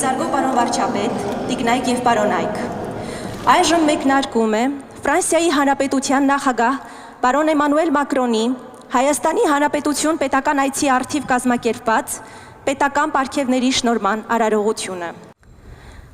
Մեծարգո պարոն վարչապետ, տիկնայք և պարոնայք, այժմ մեկնարկում է Ֆրանսիայի Հանրապետության նախագահ պարոն Էմանուել Մակրոնի Հայաստանի Հանրապետություն պետական այցի առթիվ կազմակերպված պետական պարգևների շնորհման արարողությունը։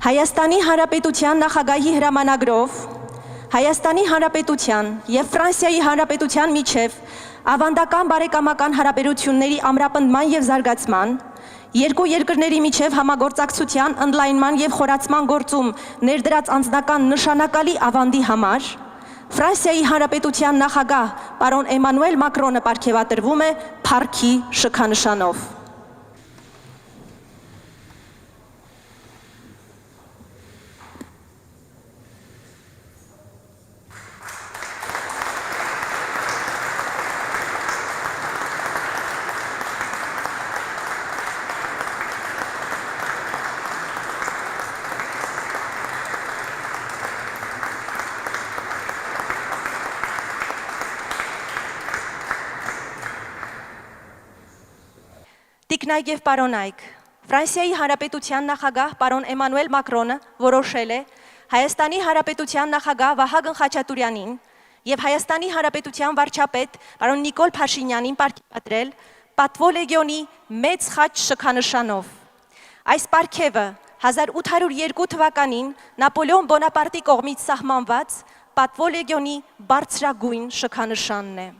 Հայաստանի Հանրապետության նախագահի հրամանագրով Հայաստանի Հանրապետության և Ֆրանսիայի Հանրապետության միջև ավանդական բարեկամական հարաբերությունների ամրապնդման և զարգացման, երկու երկրների միջև համագործակցության ընդլայնման և խորացման գործում ներդրած անձնական նշանակալի ավանդի համար Ֆրանսիայի Հանրապետության նախագահ պարոն Էմանուել Մակրոնը պարգևատրվում է փառքի շքանշանով։ Տիկնայք և պարոնայք, Ֆրանսիայի Հանրապետության նախագահ պարոն Էմանուել Մակրոնը որոշել է Հայաստանի Հանրապետության նախագահ Վահագն Խաչատուրյանին և Հայաստանի Հանրապետության վարչապետ պարոն Նիկոլ Փաշինյանին պարգևատրել Պատվո լեգիոնի մեծ խաչ շքանշանով։ Այս պարգևը 1802 թվականին Նապոլեոն Բոնապարտի կողմից սահմանված Պատվո լեգիոնի բարձրագույն շքանշանն է։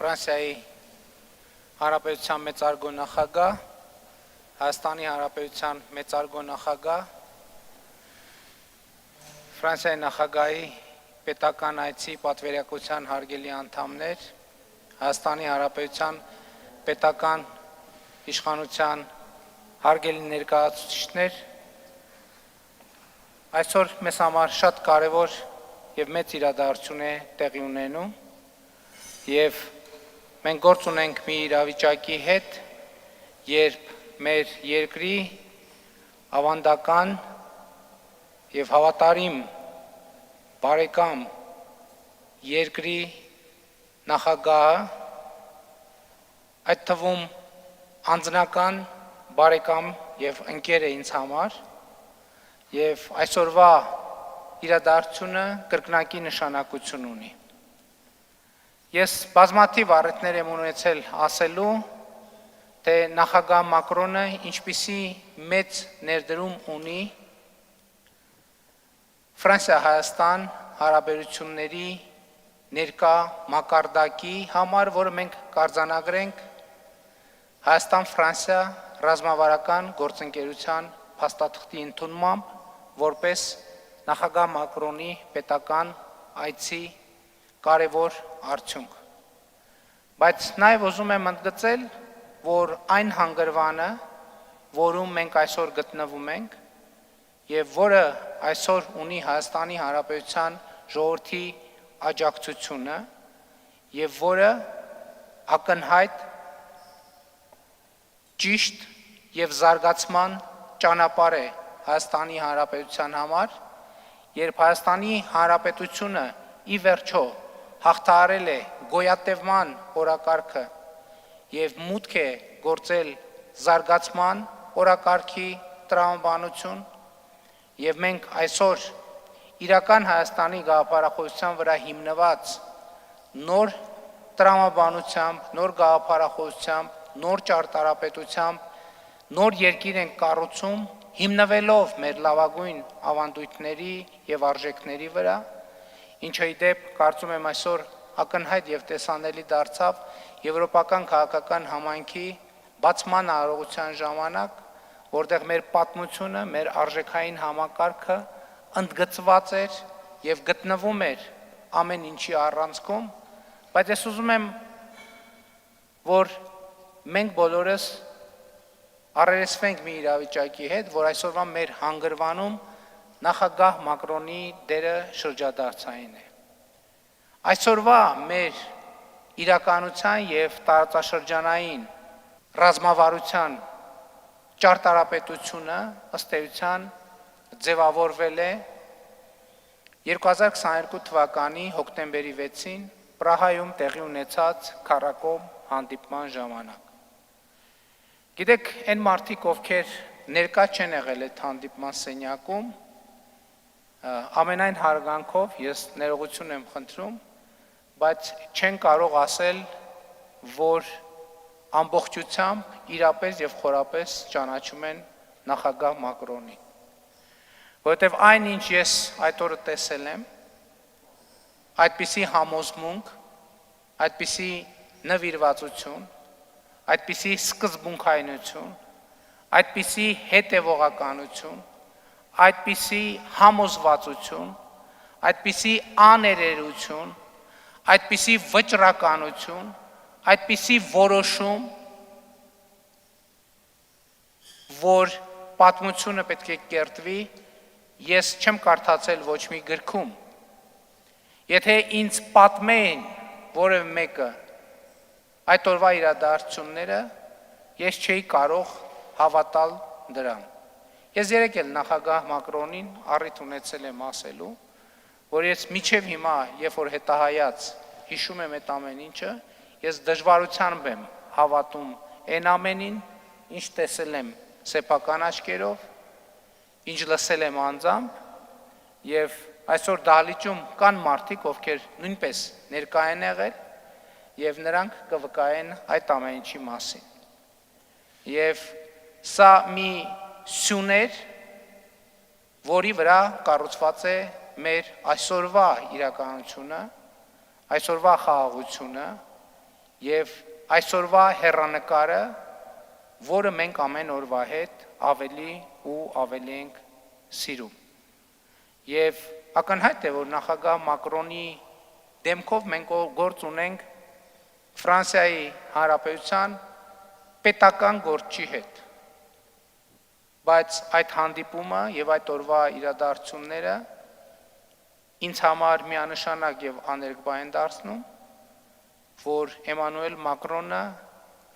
Ֆրանսիայի Հանրապետության մեծարգո նախագահ, Հայաստանի Հանրապետության մեծարգո նախագահ, Ֆրանսիայի նախագահի պետական այցի պատվիրակության հարգելի անդամներ, Հայաստանի Հանրապետության պետական իշխանության հարգելի ներկայացուցիչներ, այսօր մեզ համար շատ կարևոր և մեծ իրադարձություն է տեղի ունենում և մենք գործ ունենք մի իրավիճակի հետ, երբ մեր երկրի ավանդական և հավատարիմ բարեկամ երկրի նախագահը, այդ թվում անձնական բարեկամ և ընկեր է ինձ համար, և այսօրվա իրադարձությունը կրկնակի նշանակություն ունի։ Ես բազմաթիվ առիթներ եմ ունեցել ասելու, թե նախագահ Մակրոնը ինչպիսի մեծ ներդրում ունի Ֆրանսիա-Հայաստան հարաբերությունների ներկա մակարդակի համար, որը մենք կարձանագրենք Հայաստան-Ֆրանսիա ռազմավարական գործընկերության փաստաթղթի ընդունմամբ, որպես նախագահ Մակրոնի պետական այցի կարևոր արդյունք։ Բայց նաև ուզում եմ ընդգծել, որ այն հանգրվանը, որում մենք այսօր գտնվում ենք, և որը այսօր ունի Հայաստանի Հանրապետության ժողովրդի աջակցությունը, և որը ակնհայտ ճիշտ և զարգացման ճանապարհ է Հայաստանի Հանրապետության համար, երբ Հայաստանի Հանրապետությունը ի վերջո հաղթահարել է գոյատևման օրակարգը և մուտք է գործել զարգացման օրակարգի տրամաբանություն, և մենք այսօր իրական Հայաստանի գաղափարախոսության վրա հիմնված նոր տրամաբանությամբ, նոր գաղափարախոսությամբ, նոր ճարտարապետությամբ, նոր երկիր ենք կառուցում, հիմնվելով մեր լավագույն ավանդույթների և արժեքների վրա, ինչը ի դեպ կարծում եմ այսօր ակնհայտ և տեսանելի դարձավ եվրոպական քաղաքական համայնքի բացման արարողության ժամանակ, որտեղ մեր պատմությունը, մեր արժեքային համակարգը ընդգծված էր և գտնվում էր ամեն ինչի առանցքում, բայց ես ուզում եմ, որ մենք բոլորս առերեսվենք մի իրավիճակի հետ, որ այսօրվա մեր հանգրվանում նախագահ Մակրոնի դերը շրջադարձային է։ Այսօրվա մեր իրականության եւ տարածաշրջանային ռազմավարության ճարտարապետությունը ըստ էության ձևավորվել է 2022 թվականի հոկտեմբերի 6-ին Պրահայում տեղի ունեցած քառակողմ հանդիպման ժամանակ։ Գիտեք, այն մարդիկ, ովքեր ներկա չեն եղել այդ հանդիպման սենյակում, ամենայն հարգանքով ես ներողություն եմ խնդրում, բայց չեն կարող ասել, որ ամբողջությամբ իրապես եւ խորապես ճանաչում են նախագահ Մակրոնին։ Որովհետև այն, ինչ ես այդ օրը տեսել եմ, այդպիսի համոզմունք, այդպիսի նվիրվածություն, այդպիսի սկզբունքայնություն, այդպիսի հետևողականություն, այդպիսի համոզվածություն, այդպիսի աներերություն, այդպիսի վճռականություն, այդպիսի որոշում, որ պատմությունը պետք է կերտվի, ես չեմ կարդացել ոչ մի գրքում։ Եթե ինձ պատմեին որևէ մեկը այդ օրվա իրադարձությունները, ես չէի կարող հավատալ դրան։ Ես երեկ էլ նախագահ Մակրոնին առիթ ունեցել եմ ասելու, որ ես մինչև հիմա, երբ որ հետահայաց հիշում եմ այդ ամեն ինչը, ես դժվարությամբ եմ հավատում այն ամենին, ինչ տեսել եմ սեփական աչքերով, ինչ լսել եմ անձամբ, եւ այսօր դահլիճում կան մարդիկ, ովքեր նույնպես ներկա են եղել, եւ նրանք կվկայեն այդ ամեն ինչի մասին։ Եվ սա մի սյուն էր, որի վրա կառուցված է մեր այսօրվա իրականությունը, այսօրվա խաղաղությունը եւ այսօրվա հեռանկարը, որը մենք ամեն օրվա հետ ավելի ու ավելի ենք սիրում։ Եվ ակնհայտ է, որ նախագահ Մակրոնի դեմքով մենք գործ ունենք Ֆրանսիայի Հանրապետության պետական գործչի հետ։ Բայց այդ հանդիպումը եւ այդ օրվա իրադարձությունները ինձ համար միանշանակ եւ աներկբա են դարձնում, որ Էմանուել Մակրոնը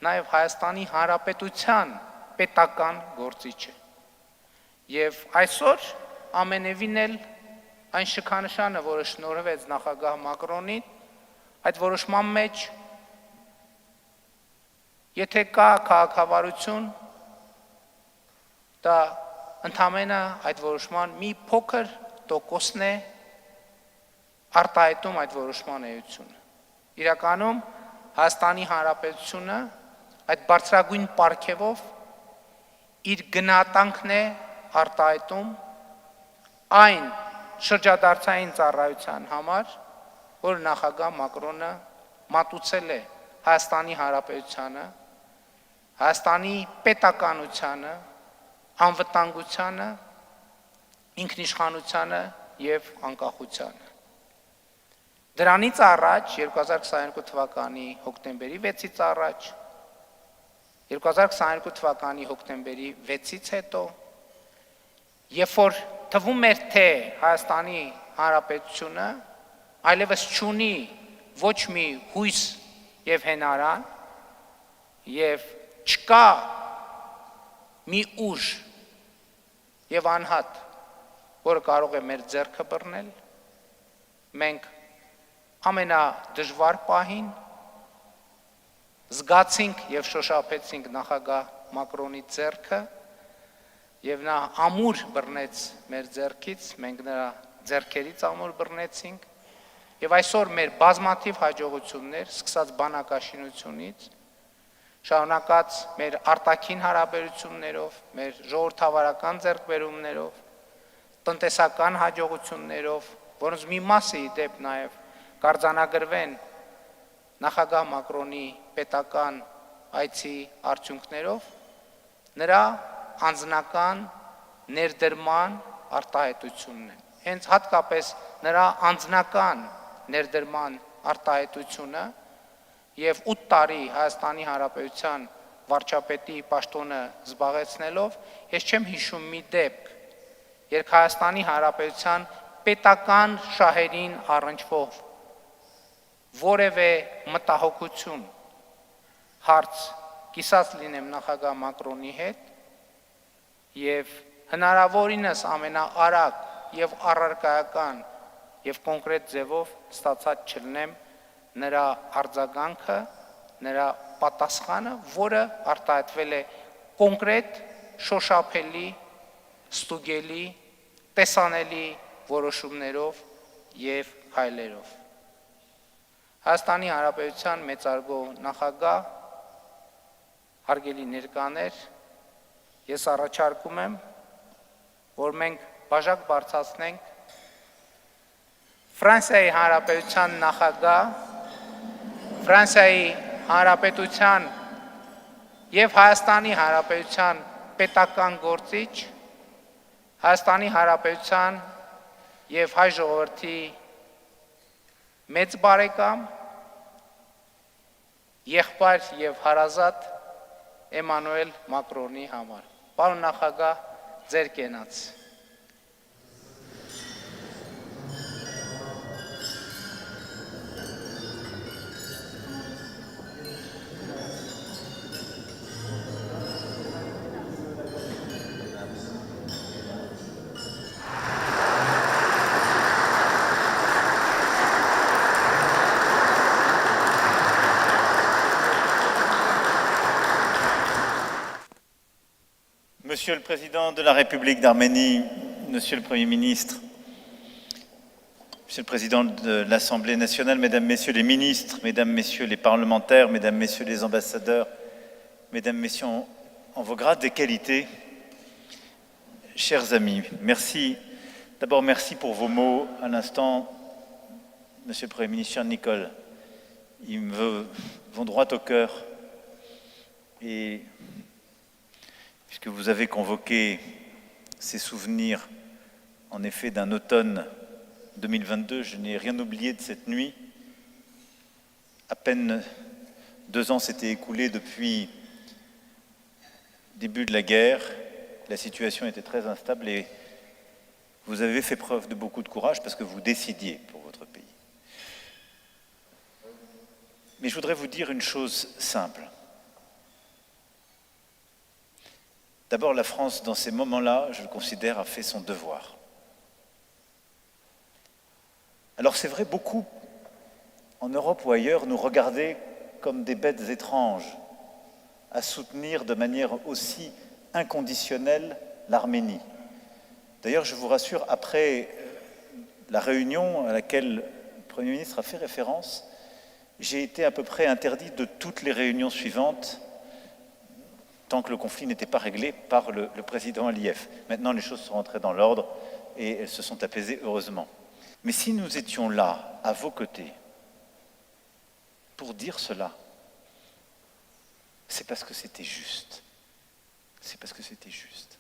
նաեւ Հայաստանի Հանրապետության պետական գործիչ է։ Եվ այսօր ամենևին էլ այն շքանշանը, որը շնորհվեց նախագահ Մակրոնին, այդ որոշման մեջ եթե կա քաղաքավարություն, դա ընդամենը այդ որոշման մի փոքր տոկոսն է արտահայտում այդ որոշման էությունը։ Իրականում Հայաստանի Հանրապետությունը այդ բարձրագույն պարգևով իր գնահատանքն է արտահայտում այն շրջադարձային ծառայության համար, որ նախագահ Մակրոնը մատուցել է Հայաստանի Հանրապետությանը, Հայաստանի պետականությանը, անվտանգությանը, ինքնիշխանությանը եւ անկախությանը։ Դրանից առաջ 2022 թվականի հոկտեմբերի 6-ից առաջ 2022 թվականի հոկտեմբերի 6-ից հետո, երբ որ թվում էր, թե Հայաստանի Հանրապետությունը այլևս չունի ոչ մի հույս եւ հենարան եւ չկա մի ուժ եւ անհատ, որը կարող է մեր ձեռքը բռնել, մենք ամենադժվար պահին զգացինք եւ շոշափեցինք նախագահ Մակրոնի ձեռքը եւ նա ամուր բռնեց մեր ձեռքից, մենք նրա ձեռքերից ամուր բռնեցինք եւ այսօր մեր բազմաթիվ հաջողություններ, սկսած բանակաշինությունից, շարունակած մեր արտաքին հարաբերություններով, մեր ժողովրդավարական ձեռքբերումներով, տնտեսական հաջողություններով, որոնց մի մասը ի դեպ նաեւ կարձանագրվեն նախագահ Մակրոնի պետական այցի արդյունքներով, նրա անձնական ներդրման արտահայտությունն է։ Հենց հատկապես նրա անձնական ներդրման արտահայտությունը եւ 8 տարի Հայաստանի Հանրապետության վարչապետի պաշտոնը զբաղեցնելով, ես չեմ հիշում մի դեպք, երբ Հայաստանի Հանրապետության պետական շահերին առնչվող որևէ մտահոգություն հարց կիսած լինեմ նախագահ Մակրոնի հետ եւ հնարավորինս ամենաարագ եւ առարկայական եւ կոնկրետ ձևով ստացած չլնեմ նրա արձագանքը, նրա պատասխանը, որը արտահայտվել է կոնկրետ, շոշափելի, ստուգելի, տեսանելի որոշումներով եւ քայլերով։ Հայաստանի Հանրապետության մեծարգո նախագահ, հարգելի ներկաներ, ես առաջարկում եմ, որ մենք բաժակ բարձրացնենք Ֆրանսիայի Հանրապետության նախագահ, Ֆրանսիայի Հանրապետության եւ Հայաստանի Հանրապետության պետական գործիչ, Հայաստանի Հանրապետության եւ հայ ժողովրդի մեծ բարեկամ, եղբայր եւ հարազատ Էմանուել Մակրոնի համար։ Պարոն նախագահ, ձեր կենաց։ Monsieur le Président de la République d'Arménie, Monsieur le Premier ministre, Monsieur le Président de l'Assemblée nationale, Mesdames, Messieurs les ministres, Mesdames, Messieurs les parlementaires, Mesdames, Messieurs les ambassadeurs, Mesdames, Messieurs en vos grades et qualités, chers amis, merci. D'abord, merci pour vos mots à l'instant, Monsieur le Premier ministre Charles Nicolle. Ils me vont droit au cœur et puisque vous avez convoqué ces souvenirs, en effet, d'un automne 2022, je n'ai rien oublié de cette nuit. À peine 2 ans s'étaient écoulés depuis le début de la guerre. La situation était très instable et vous avez fait preuve de beaucoup de courage parce que vous décidiez pour votre pays. Mais je voudrais vous dire une chose simple. D'abord, la France, dans ces moments-là, je le considère, a fait son devoir. Alors c'est vrai, beaucoup, en Europe ou ailleurs, nous regardaient comme des bêtes étranges à soutenir de manière aussi inconditionnelle l'Arménie. D'ailleurs, je vous rassure, après la réunion à laquelle le Premier ministre a fait référence, j'ai été à peu près interdit de toutes les réunions suivantes tant que le conflit n'était pas réglé par le président Aliyev. Maintenant, les choses sont rentrées dans l'ordre et elles se sont apaisées, heureusement. Mais si nous étions là, à vos côtés, pour dire cela, c'est parce que c'était juste. C'est parce que c'était juste.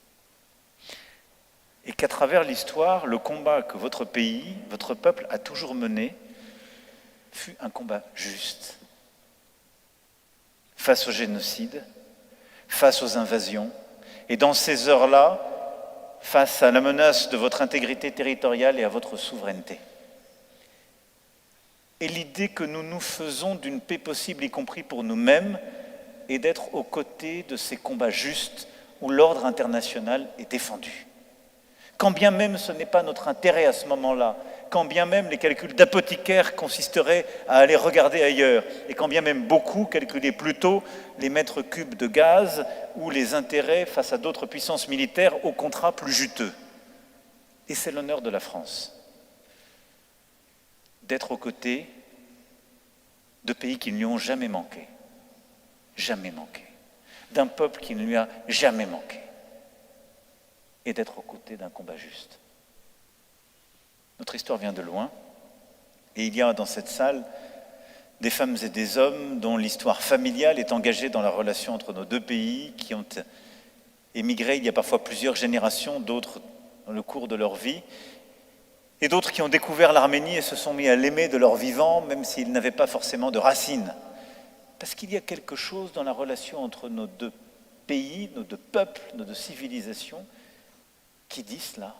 Et qu'à travers l'histoire, le combat que votre pays, votre peuple a toujours mené, fut un combat juste. Face au génocide, face aux invasions, et dans ces heures-là, face à la menace de votre intégrité territoriale et à votre souveraineté. Et l'idée que nous nous faisons d'une paix possible, y compris pour nous-mêmes, est d'être aux côtés de ces combats justes où l'ordre international est défendu. Quand bien même ce n'est pas notre intérêt à ce moment-là, quand bien même les calculs d'apothicaires consisteraient à aller regarder ailleurs, et quand bien même beaucoup calculaient plutôt les mètres cubes de gaz ou les intérêts face à d'autres puissances militaires aux contrats plus juteux. Et c'est l'honneur de la France d'être aux côtés de pays qui ne lui ont jamais manqué, d'un peuple qui ne lui a jamais manqué, et d'être aux côtés d'un combat juste. Notre histoire vient de loin, et il y a dans cette salle des femmes et des hommes dont l'histoire familiale est engagée dans la relation entre nos deux pays, qui ont émigré il y a parfois plusieurs générations, d'autres dans le cours de leur vie, et d'autres qui ont découvert l'Arménie et se sont mis à l'aimer de leur vivant, même s'ils n'avaient pas forcément de racines Parce qu'il y a quelque chose dans la relation entre nos deux pays, nos deux peuples, nos deux civilisations, qui dit cela.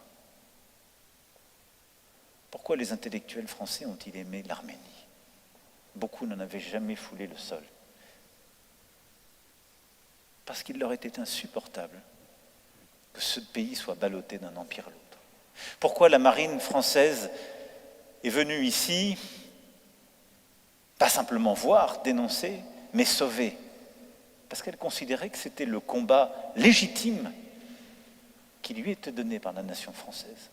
Pourquoi les intellectuels français ont-ils aimé l'Arménie? Beaucoup n'en avaient jamais foulé le sol. Parce qu'il leur était insupportable que ce pays soit ballotté d'un empire à l'autre. Pourquoi la marine française est venue ici, pas simplement voir, dénoncer, mais sauver? Parce qu'elle considérait que c'était le combat légitime qui lui était donné par la nation française.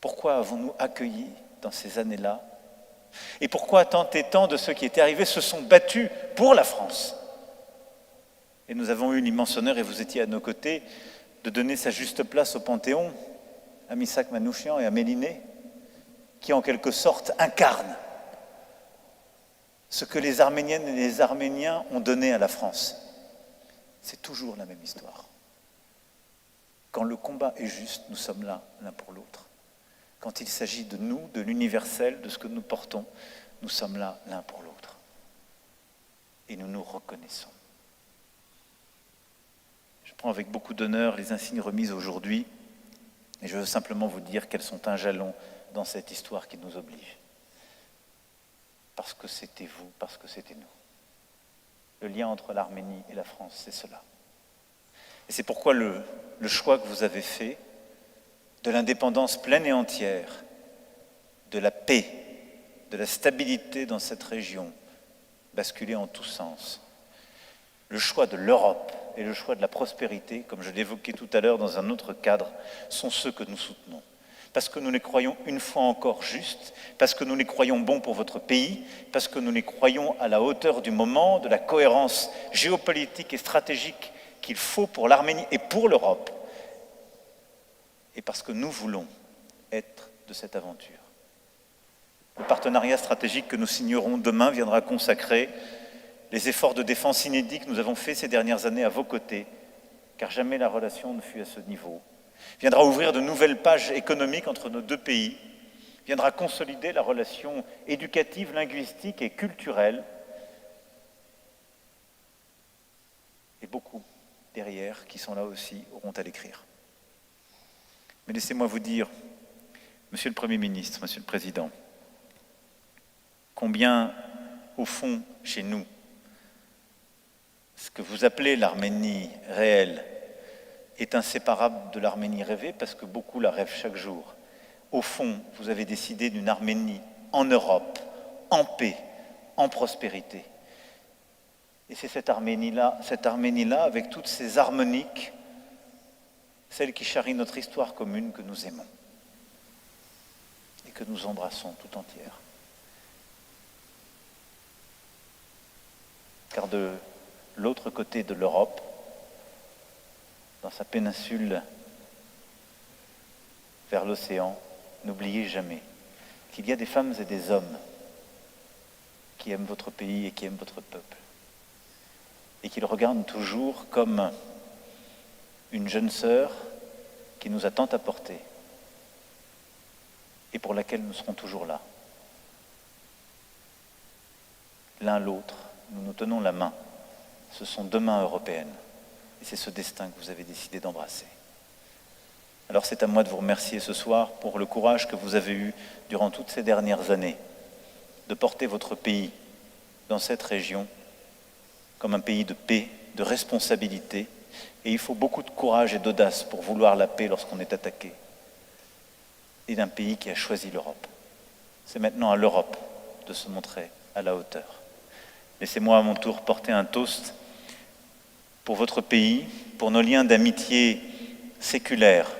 Pourquoi avons-nous accueilli dans ces années-là? Et pourquoi tant et tant de ceux qui étaient arrivés se sont battus pour la France? Et nous avons eu l'immense honneur, et vous étiez à nos côtés, de donner sa juste place au Panthéon à Missak Manouchian et à Méliné, qui en quelque sorte incarnent ce que les Arméniennes et les Arméniens ont donné à la France. C'est toujours la même histoire. Quand le combat est juste, nous sommes là l'un pour l'autre. Quand il s'agit de nous, de l'universel, de ce que nous portons, nous sommes là l'un pour l'autre. Et nous nous reconnaissons. Je prends avec beaucoup d'honneur les insignes remises aujourd'hui, et je veux simplement vous dire qu'elles sont un jalon dans cette histoire qui nous oblige. Parce que c'était vous, parce que c'était nous. Le lien entre l'Arménie et la France, c'est cela. Et c'est pourquoi le choix que vous avez fait de l'indépendance pleine et entière, de la paix, de la stabilité dans cette région, basculée en tous sens, le choix de l'Europe et le choix de la prospérité, comme je l'évoquais tout à l'heure dans un autre cadre, sont ceux que nous soutenons. Parce que nous les croyons une fois encore justes, parce que nous les croyons bons pour votre pays, parce que nous les croyons à la hauteur du moment, de la cohérence géopolitique et stratégique qu'il faut pour l'Arménie et pour l'Europe, et parce que nous voulons être de cette aventure. Le partenariat stratégique que nous signerons demain viendra consacrer les efforts de défense inédits que nous avons faits ces dernières années à vos côtés, car jamais la relation ne fut à ce niveau. Viendra ouvrir de nouvelles pages économiques entre nos deux pays, viendra consolider la relation éducative, linguistique et culturelle, et beaucoup derrière qui sont là aussi auront à l'écrire. Mais laissez-moi vous dire, Monsieur le Premier ministre, Monsieur le Président, combien, au fond, chez nous, ce que vous appelez l'Arménie réelle est inséparable de l'Arménie rêvée, parce que beaucoup la rêvent chaque jour. Au fond, vous avez décidé d'une Arménie en Europe, en paix, en prospérité. Et c'est cette Arménie-là, avec toutes ses harmoniques, celle qui charrie notre histoire commune, que nous aimons et que nous embrassons tout entière. Car de l'autre côté de l'Europe, dans sa péninsule vers l'océan, n'oubliez jamais qu'il y a des femmes et des hommes qui aiment votre pays et qui aiment votre peuple, et qu'ils regardent toujours comme une jeune sœur qui nous a tant apporté et pour laquelle nous serons toujours là. L'un l'autre, nous nous tenons la main. Ce sont deux mains européennes et c'est ce destin que vous avez décidé d'embrasser. Alors c'est à moi de vous remercier ce soir pour le courage que vous avez eu durant toutes ces dernières années de porter votre pays dans cette région comme un pays de paix, de responsabilité. Et il faut beaucoup de courage et d'audace pour vouloir la paix lorsqu'on est attaqué. Et d'un pays qui a choisi l'Europe. C'est maintenant à l'Europe de se montrer à la hauteur. Laissez-moi à mon tour porter un toast pour votre pays, pour nos liens d'amitié séculaires,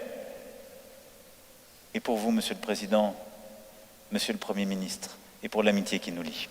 et pour vous, Monsieur le Président, Monsieur le Premier ministre, et pour l'amitié qui nous lie.